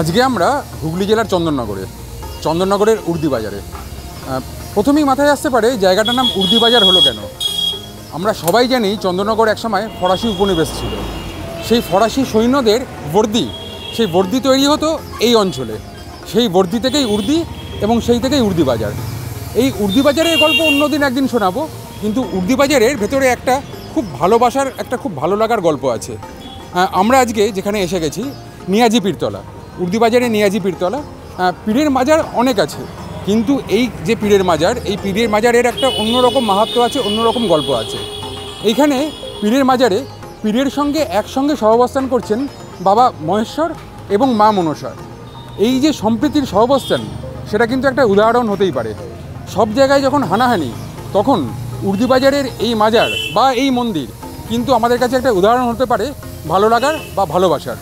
আজকে আমরা হুগলি জেলার চন্দননগরের উর্দি বাজারে। প্রথমেই মাথায় আসতে পারে জায়গাটার নাম উর্দি বাজার হলো কেন। আমরা সবাই জানি চন্দননগর একসময় ফরাসি উপনিবেশ ছিল। সেই ফরাসি সৈন্যদের বর্দি, সেই বর্দি তৈরি হতো এই অঞ্চলে। সেই বর্দি থেকেই উর্দি এবং সেই থেকেই উর্দি বাজার। এই উর্দি বাজারের গল্প অন্যদিন একদিন শোনাবো, কিন্তু উর্দি বাজারের ভেতরে একটা খুব ভালোবাসার, একটা খুব ভালো লাগার গল্প আছে। আমরা আজকে যেখানে এসে গেছি নিয়াজি পীরতলা, উর্দি বাজারে নিয়াজি পীরতলা। পীরের মাজার অনেক আছে, কিন্তু এই যে পীরের মাজার, এই পীরের মাজারের একটা অন্যরকম মাহাত্ম্য আছে, অন্যরকম গল্প আছে। এইখানে পীরের মাজারে পীরের সঙ্গে একসঙ্গে সহাবস্থান করছেন বাবা মহেশ্বর এবং মা মনসা। এই যে সম্প্রীতির সহাবস্থান, সেটা কিন্তু একটা উদাহরণ হতেই পারে। সব জায়গায় যখন হানাহানি, তখন উর্দি বাজারের এই মাজার বা এই মন্দির কিন্তু আমাদের কাছে একটা উদাহরণ হতে পারে ভালো লাগার বা ভালোবাসার।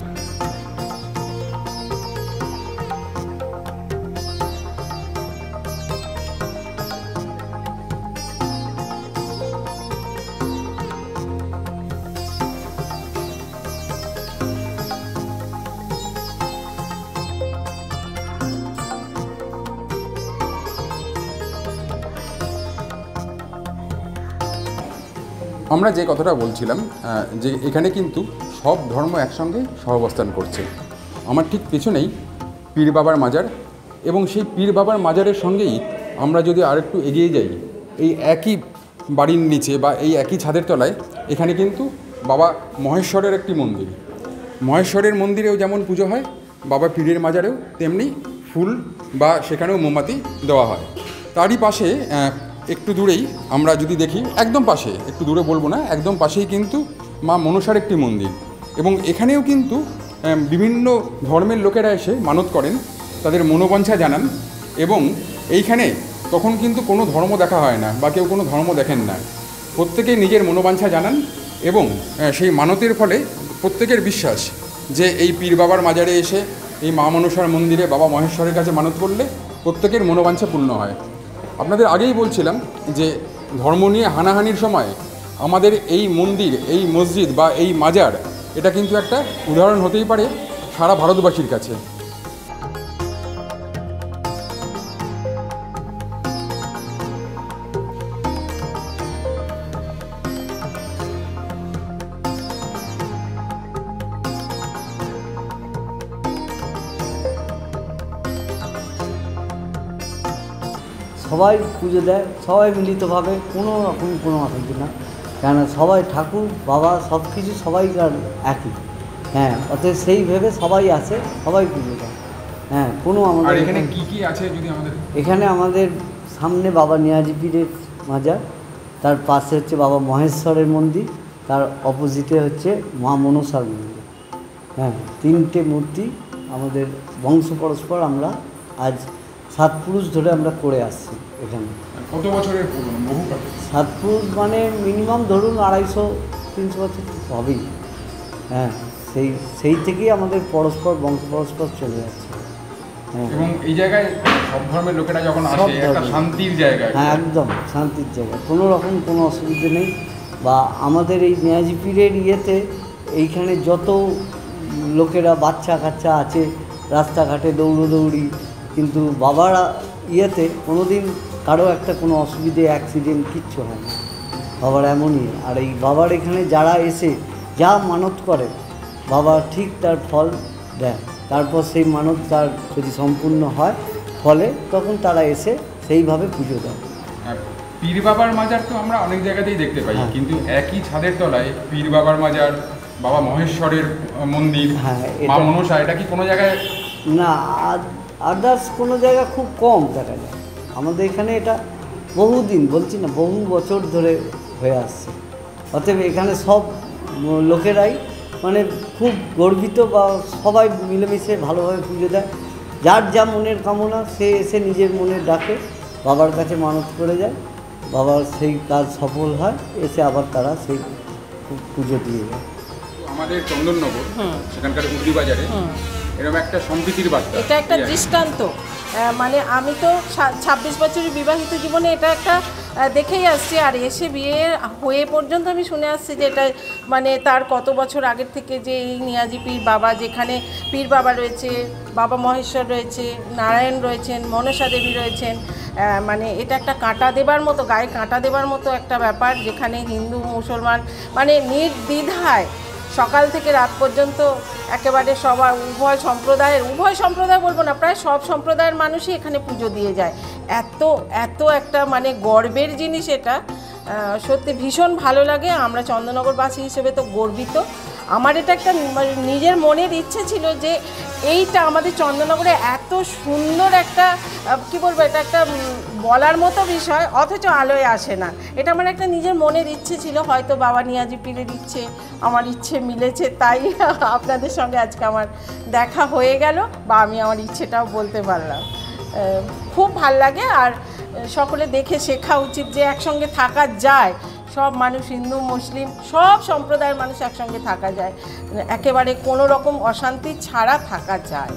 আমরা যে কথাটা বলছিলাম, যে এখানে কিন্তু সব ধর্ম একসঙ্গে সহাবস্থান করছে। আমার ঠিক পেছনেই পীর বাবার মাজার, এবং সেই পীর বাবার মাজারের সঙ্গেই আমরা যদি আরেকটু এগিয়ে যাই, এই একই বাড়ির নিচে বা এই একই ছাদের তলায় এখানে কিন্তু বাবা মহেশ্বরের একটি মন্দির। মহেশ্বরের মন্দিরেও যেমন পুজো হয়, বাবা পীরের মাজারেও তেমনি ফুল বা সেখানেও মোমবাতি দেওয়া হয়। তারই পাশে একটু দূরেই আমরা যদি দেখি, একদম পাশে, একটু দূরে বলবো না, একদম পাশেই কিন্তু মা মনসার একটি মন্দির। এবং এখানেও কিন্তু বিভিন্ন ধর্মের লোকেরা এসে মানত করেন, তাদের মনোবাঞ্ছা জানান। এবং এইখানে তখন কিন্তু কোনো ধর্ম দেখা হয় না বা কেউ কোনো ধর্ম দেখেন না, প্রত্যেকেই নিজের মনোবাঞ্ছা জানান। এবং সেই মানতের ফলে প্রত্যেকের বিশ্বাস যে এই পীর বাবার মাজারে এসে এই মা মনসার মন্দিরে বাবা মহেশ্বরের কাছে মানত করলে প্রত্যেকের মনোবাঞ্ছা পূর্ণ হয়। আপনাদের আগেই বলছিলাম যে ধর্ম নিয়ে হানাহানির সময় আমাদের এই মন্দির, এই মসজিদ বা এই মাজার, এটা কিন্তু একটা উদাহরণ হতেই পারে সারা ভারতবাসীর কাছে। সবাই পুজো দেয়, সবাই মিলিতভাবে, কোনো রকম কোনো অসুবিধা না। কেন সবাই ঠাকুর বাবা সব কিছু সবাইকার একই। হ্যাঁ, অতএব সেই ভেবে সবাই আসে, সবাই পুজো দেয়। হ্যাঁ, কোনো আমাদের এখানে কি আছে যদি আমাদের, এখানে আমাদের সামনে বাবা নিয়াজি পীরের মাজার, তার পাশে হচ্ছে বাবা মহেশ্বরের মন্দির, তার অপোজিটে হচ্ছে মা মনসার মন্দির। হ্যাঁ, তিনটে মূর্তি আমাদের বংশ পরস্পর আমরা আজ 7 পুরুষ ধরে আমরা করে আসছি এখানে। কত বছরের পুরনো? বহু 7 পুরুষ মানে মিনিমাম ধরুন 250-300 বছর হবেই। হ্যাঁ, সেই থেকেই আমাদের পরস্পর বংশ পরস্পর চলে যাচ্ছে। হ্যাঁ, এবং এই জায়গায় সব ধর্মের লোকেরা যখন আসে, একটা শান্তির জায়গা। হ্যাঁ, একদম শান্তির জায়গা, কোনো রকম কোনো অসুবিধে নেই। বা আমাদের এই নিয়াজি পীরের ইয়েতে এইখানে যত লোকেরা বাচ্চা কাচ্চা আছে রাস্তাঘাটে দৌড়ি, কিন্তু বাবার ইয়েতে কোনো দিন কারো একটা কোনো অসুবিধে, অ্যাক্সিডেন্ট কিচ্ছু হয় না। বাবার এমনই। আর এই বাবার এখানে যারা এসে যা মানত করে, বাবা ঠিক তার ফল দেয়। তারপর সেই মানত তার যদি সম্পূর্ণ হয় ফলে, তখন তারা এসে সেইভাবে পুজো দেয়। পীর বাবার মাজার তো আমরা অনেক জায়গাতেই দেখতে পাই, কিন্তু একই ছাদের তলায় পীর বাবার মাজার, বাবা মহেশ্বরের মন্দির, মা মনসা, এটা কি কোনো জায়গায় না? আদার্স কোনো জায়গা খুব কম দেখা যায়। আমাদের এখানে এটা বহুদিন, বলছি না, বহু বছর ধরে হয়ে আসছে। অতএব এখানে সব লোকেরাই মানে খুব গর্বিত, বা সবাই মিলেমিশে ভালোভাবে পুজো দেয়। যার যা মনের কামনা সে এসে নিজের মনের ডাকে বাবার কাছে মানত করে যায়, বাবার সেই কাজ সফল হয়, এসে আবার তারা সেই পুজো দিয়ে যায়। আমাদের চন্দননগর সেখানকার উর্দি বাজারে এরকম একটা সম্প্রীতির বার্তা। এটা একটা দৃষ্টান্ত। মানে আমি তো 26 বছরের বিবাহিত জীবনে এটা একটা দেখেই আসছি, আর এসে বিয়ে হয়ে পর্যন্ত আমি শুনে আসছি যে এটা মানে তার কত বছর আগের থেকে যে এই নিয়াজি পীর বাবা, যেখানে পীর বাবা রয়েছে, বাবা মহেশ্বর রয়েছে, নারায়ণ রয়েছেন, মনসা দেবী রয়েছেন, মানে এটা একটা কাঁটা দেবার মতো, গায়ে কাঁটা দেবার মতো একটা ব্যাপার, যেখানে হিন্দু মুসলমান মানে নির্দ্বিধায় সকাল থেকে রাত পর্যন্ত একেবারে সবার উভয় সম্প্রদায় বলবো না, প্রায় সব সম্প্রদায়ের মানুষই এখানে পুজো দিয়ে যায়। এত একটা মানে গর্বের জিনিস এটা, সত্যি ভীষণ ভালো লাগে। আমরা চন্দননগরবাসী হিসেবে তো গর্বিত। আমার এটা একটা নিজের মনের ইচ্ছে ছিল যে এইটা আমাদের চন্দননগরে এত সুন্দর একটা কী বলবো, এটা একটা বলার মতো বিষয়, অথচ আলোয় আসে না। এটা আমার একটা নিজের মনের ইচ্ছে ছিল, হয়তো বাবা নিয়াজি পীরের ইচ্ছে আমার ইচ্ছে মিলেছে, তাই আপনাদের সঙ্গে আজকে আমার দেখা হয়ে গেল, বা আমি আমার ইচ্ছেটাও বলতে পারলাম। খুব ভাল লাগে। আর সকলে দেখে শেখা উচিত যে একসঙ্গে থাকা যায়, সব মানুষ, হিন্দু মুসলিম সব সম্প্রদায়ের মানুষ একসঙ্গে থাকা যায়, একেবারে কোনো রকম অশান্তি ছাড়া থাকা যায়।